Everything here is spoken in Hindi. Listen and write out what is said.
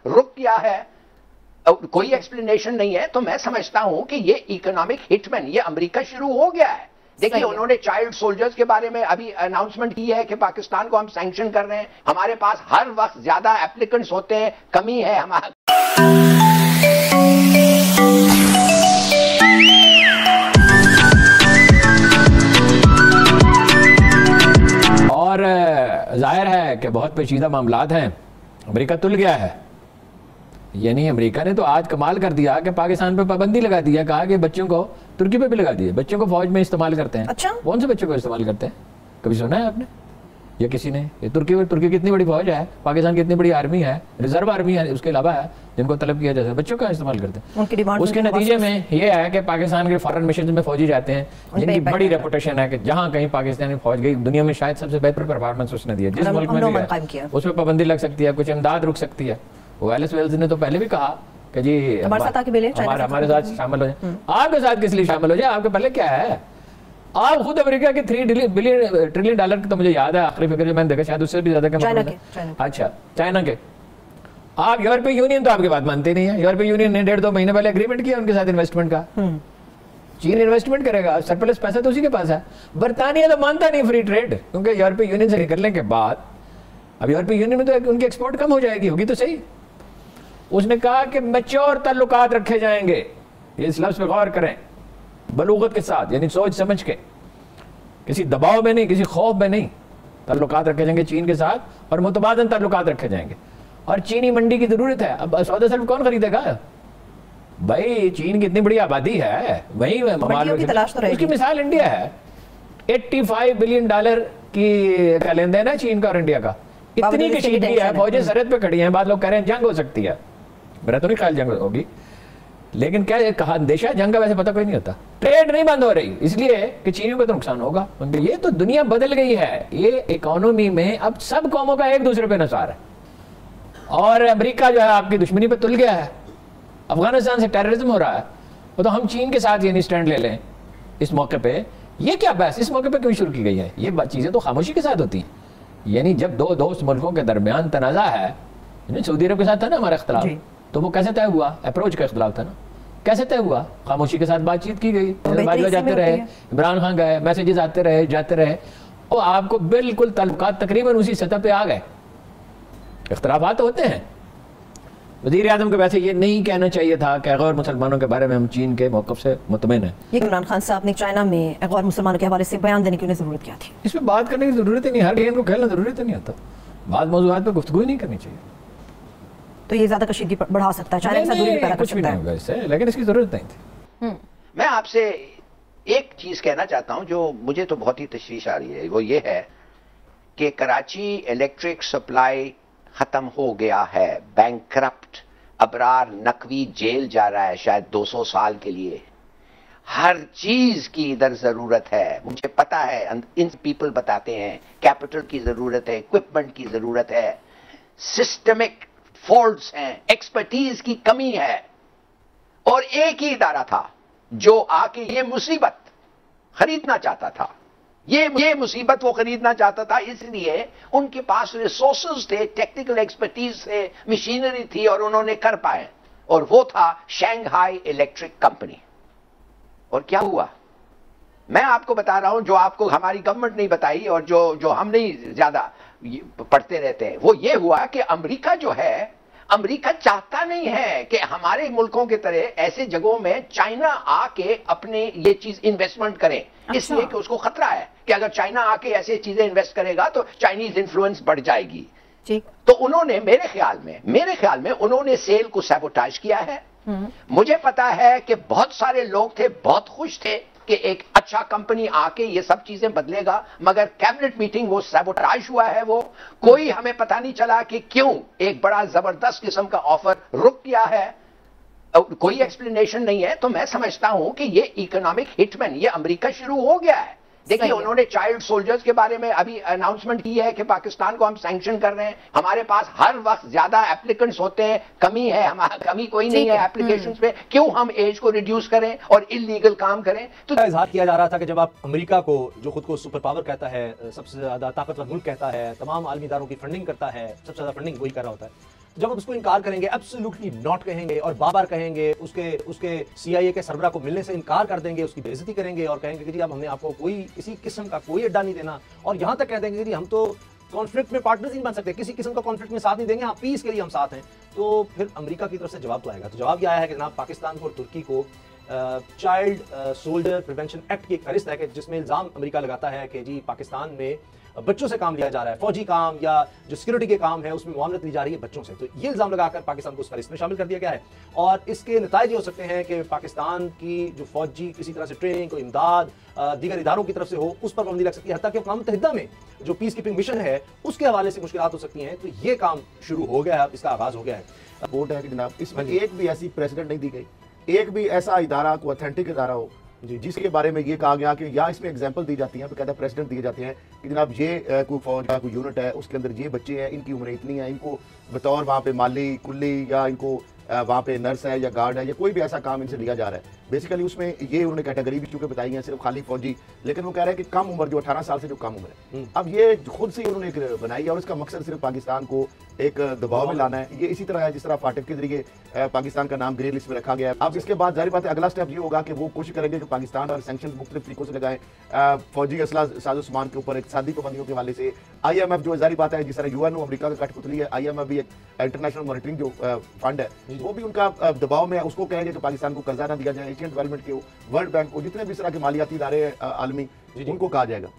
रुक गया है, कोई एक्सप्लेनेशन नहीं है, तो मैं समझता हूं कि ये इकोनॉमिक हिटमैन, ये अमेरिका शुरू हो गया है। देखिए उन्होंने चाइल्ड सोल्जर्स के बारे में अभी अनाउंसमेंट की है कि पाकिस्तान को हम सैंक्शन कर रहे हैं, हमारे पास हर वक्त ज्यादा एप्लीकेंट्स होते हैं, कमी है हमारा। और जाहिर है कि बहुत पेचीदा मामलात हैं, अमेरिका तुल गया है। यानी अमेरिका ने तो आज कमाल कर दिया कि पाकिस्तान पे पाबंदी लगा दिया, कहा कि बच्चों को, तुर्की पे भी लगा दिया, बच्चों को फौज में इस्तेमाल करते हैं। अच्छा, कौन से बच्चों को इस्तेमाल करते हैं? कभी सुना है आपने या किसी ने? ये तुर्की कितनी बड़ी फौज है, पाकिस्तान की इतनी बड़ी आर्मी है, रिजर्व आर्मी है, उसके अलावा है जिनको तलब किया जाता है, बच्चों का इस्तेमाल करते हैं। उसके नतीजे में ये है कि पाकिस्तान के फॉरेन मिशन में फौजी जाते हैं जिनकी बड़ी रेपुटेशन है कि जहाँ कहीं पाकिस्तानी फौज गई, दुनिया में शायद सबसे बेहतर परफॉर्मर्स उसने दिया, जिस मुल्क में भी उसमें पाबंदी लग सकती है, कुछ इमदाद रुक सकती है। वेल्स ने तो पहले भी कहा कि जी हमारे साथ शामिल हो जाए। आपके साथ किस लिए शामिल हो जाए? आपके पहले क्या है? आप खुद अमेरिका के $3 ट्रिलियन तो मुझे याद है, आखिरी फिगर जो मैंने देखा शायद उससे भी ज्यादा अच्छा चाइना के। आप यूरोपीय यूनियन तो आपकी बात मानते नहीं है। यूरोपीय यूनियन ने 1.5-2 महीने पहले एग्रीमेंट किया उनके साथ इन्वेस्टमेंट का। चीन इन्वेस्टमेंट करेगा, सरप्लस पैसा तो उसी के पास है। बर्तानिया तो मानता नहीं फ्री ट्रेड, क्योंकि यूरोपीय यूनियन से निकलने के बाद अब यूरोपीय यूनियन में तो उनकी एक्सपोर्ट कम हो जाएगी, होगी तो सही। उसने कहा कि मैच्योर ताल्लुकात रखे जाएंगे, इस लफ्ज़ पे गौर करें, बलूगत के साथ, यानी सोच समझ के, किसी दबाव में नहीं, किसी खौफ में नहीं, ताल्लुकात रखे जाएंगे चीन के साथ, और मुतबादन ताल्लुकात रखे जाएंगे। और चीनी मंडी की जरूरत है। अब सौदा सिर्फ कौन खरीदेगा भाई? चीन की इतनी बड़ी आबादी है, वही उसकी मिसाल इंडिया है। $85 बिलियन का लेन देन है चीन का और इंडिया का। इतनी कशीदगी है, फौजें सरहद पे खड़ी हैं, बाद लोग कह रहे हैं जंग हो सकती है। मेरा तो नहीं ख्याल जंग होगी, लेकिन क्या कहा अंदेशा जंग का वैसे पता कोई नहीं होता। ट्रेड नहीं बंद हो रही इसलिए कि चीनियों को तो नुकसान होगा। ये तो दुनिया बदल गई है, ये इकोनॉमी में अब सब कौमों का एक दूसरे पे नसार है। और अमेरिका जो है आपकी दुश्मनी पे तुल गया है, अफगानिस्तान से टेररिज्म हो रहा है, वो तो हम चीन के साथ यानी स्टैंड ले लें इस मौके पे। ये क्या बहस इस मौके पे क्यों शुरू की गई है? ये चीजें तो खामोशी के साथ होती हैं। यानी जब दो दोस्त मुल्कों के दरमियान तनाज़ा है, सऊदी अरब के साथ था ना हमारा इख्तिलाफ, तो वो कैसे तय हुआ? अप्रोच का इख्तिलाफ था ना, कैसे तय हुआ? खामोशी के साथ बातचीत की गई, जाते रहे, इमरान खान गए, मैसेजेस आते रहे, जाते रहे, और आपको बिल्कुल ताल्लुकात तकरीबन उसी सतह पे आ गए। इख्तिलाफात तो होते हैं। वज़ीर आज़म को वैसे ये नहीं कहना चाहिए था कि गैर मुसलमानों के बारे में हम चीन के मौक़िफ़ से मुतमईन हैं। ये इमरान खान साहब ने चाइना में गैर मुसलमानों के हवाले से बयान देने की उन्हें ज़रूरत क्या थी? इस पर बात करने की ज़रूरत ही नहीं, हर किसी को कहना ज़रूरत नहीं आता, बाद मौज़ूआत पर गुफ्तगू नहीं करनी चाहिए। तो ये ज़्यादा कशीदगी बढ़ा सकता है, चाइना के साथ दूरी पैदा कर सकता है, इससे, लेकिन इसकी ज़रूरत नहीं थी। मैं आपसे एक चीज़ कहना चाहता हूँ जो मुझे तो बहुत ही तशवीश आ रही है, वो ये है कि कराची इलेक्ट्रिक सप्लाई खत्म हो गया है, बैंकरप्ट, अबरार नकवी जेल जा रहा है शायद 200 साल के लिए। हर चीज की इधर जरूरत है, मुझे पता है, इन पीपल बताते हैं कैपिटल की जरूरत है, इक्विपमेंट की जरूरत है, सिस्टमिक फॉल्ट्स हैं, एक्सपर्टीज की कमी है। और एक ही इदारा था जो आके ये मुसीबत खरीदना चाहता था, ये मुसीबत वो खरीदना चाहता था, इसलिए उनके पास रिसोर्सेज थे, टेक्निकल एक्सपर्टीज थे, मशीनरी थी, और उन्होंने कर पाए, और वो था शंघाई इलेक्ट्रिक कंपनी। और क्या हुआ मैं आपको बता रहा हूं, जो आपको हमारी गवर्नमेंट नहीं बताई और जो हम नहीं ज्यादा पढ़ते रहते हैं, वो ये हुआ कि अमेरिका जो है, अमेरिका चाहता नहीं है कि हमारे मुल्कों की तरह ऐसे जगहों में चाइना आके अपने ये चीज इन्वेस्टमेंट करे। इसलिए कि उसको खतरा है कि अगर चाइना आके ऐसे चीजें इन्वेस्ट करेगा तो चाइनीज इंफ्लुएंस बढ़ जाएगी। तो उन्होंने मेरे ख्याल में उन्होंने सेल को सैबोटाज किया है। मुझे पता है कि बहुत सारे लोग थे, बहुत खुश थे कि एक अच्छा कंपनी आके ये सब चीजें बदलेगा, मगर कैबिनेट मीटिंग वो सैबोटाज हुआ है। वो कोई हमें पता नहीं चला कि क्यों एक बड़ा जबरदस्त किस्म का ऑफर रुक गया है, कोई एक्सप्लेनेशन नहीं है। तो मैं समझता हूं कि ये इकोनॉमिक हिटमैन, ये अमेरिका शुरू हो गया है। देखिए उन्होंने चाइल्ड सोल्जर्स के बारे में अभी अनाउंसमेंट की है कि पाकिस्तान को हम सैंक्शन कर रहे हैं, हमारे पास हर वक्त ज्यादा एप्लीकेंट्स होते हैं, कमी है, हमारा कमी कोई नहीं है एप्लीकेशंस पे, क्यों हम एज को रिड्यूस करें और इलीगल काम करें। तो इजहार किया जा रहा था कि जब आप अमेरिका को, जो खुद को सुपर पावर कहता है, सबसे ज्यादा ताकतवर मुल्क कहता है, तमाम आलमी इदारों की फंडिंग करता है, सबसे ज्यादा फंडिंग वही कर रहा होता है, जब आप उसको इनकार करेंगे, एब्सोल्युटली नॉट कहेंगे और बार-बार कहेंगे, उसके CIA के सरबराह को मिलने से इनकार कर देंगे, उसकी बेइज्जती करेंगे और कहेंगे कि जी अब हमने आपको कोई किसी किस्म का कोई अड्डा नहीं देना, और यहां तक कह देंगे कि जी हम तो कॉन्फ्लिक्ट में पार्टनर्स नहीं बन सकते, किसी किस्म का कॉन्फ्लिक्ट में साथ नहीं देंगे, हाँ पीस के लिए हम साथ हैं। तो फिर अमेरिका की तरफ से जवाब तो आएगा। तो जवाब यह आया है कि जनाब पाकिस्तान को और तुर्की को चाइल्ड सोल्जर प्रिवेंशन एक्ट की एक फहरिस्त है कि जिसमें इल्जाम अमेरिका लगाता है कि जी पाकिस्तान में बच्चों से काम लिया जा रहा है, फौजी काम या जो सिक्योरिटी के काम है उसमें मामलत ली जा रही है बच्चों से। तो ये इल्जाम लगाकर पाकिस्तान को उस फहरिस्त में शामिल कर दिया गया है, और इसके नतीजे हो सकते हैं कि पाकिस्तान की जो फौजी किसी तरह से ट्रेनिंग, कोई इमदाद दीगर इदारों की तरफ से हो, उस पर पाबंदी लग सकती है, हत्ता कि अक़वाम मुत्तहिदा में जो पीस कीपिंग मिशन है उसके हवाले से मुश्किलात हो सकती हैं। तो ये काम शुरू हो गया है, इसका आगाज हो गया है। रिपोर्ट है कि जनाब इसमें एक भी ऐसी प्रेसिडेंट नहीं दी गई, एक भी ऐसा इदारा को ऑथेंटिक इदारा हो जिसके बारे में ये कहा गया कि या इसमें एग्जांपल दी जाती है, कहता है प्रेसिडेंट दिए जाते हैं कि जनाब ये कोई फौज का कोई यूनिट है, उसके अंदर ये बच्चे हैं, इनकी उम्र इतनी है, इनको बतौर वहाँ पे माली कुल्ली या इनको वहाँ पे नर्स है या गार्ड है या कोई भी ऐसा काम इनसे लिया जा रहा है। बेसिकली उसमें ये उन्होंने कैटेगरी भी चूंकि बताई है सिर्फ खाली फौजी, लेकिन वो कह रहे हैं कि कम उम्र जो 18 साल से जो कम उम्र है, अब ये खुद से उन्होंने एक बनाई है और इसका मकसद सिर्फ पाकिस्तान को एक दबाव में लाना है। ये इसी तरह है जिस तरह फाटक के जरिए पाकिस्तान का नाम ग्रे लिस्ट में रखा गया है। अब इसके बाद जाहिर बात है अगला स्टेप ये होगा कि वो कोशिश करेंगे कि पाकिस्तान और सैंक्शन मुख्तलिफ तरीकों से लगाएं, फौजी असला साजो सामान के ऊपर इक़्तिसादी पाबंदियों के हवाले से। IMF जो जाहिर बात है जिस तरह UN अमेरिका का कठपुतली है, IMF भी एक इंटरनेशनल मॉनिटरिंग जो फंड है वो भी उनका दबाव में है, उसको कहेंगे कि पाकिस्तान को कर्जा ना दिया जाए। एशियन डेवलपमेंट के वर्ल्ड बैंक को जितने भी इस तरह के मालियाती इदारे आलमी उनको कहा जाएगा।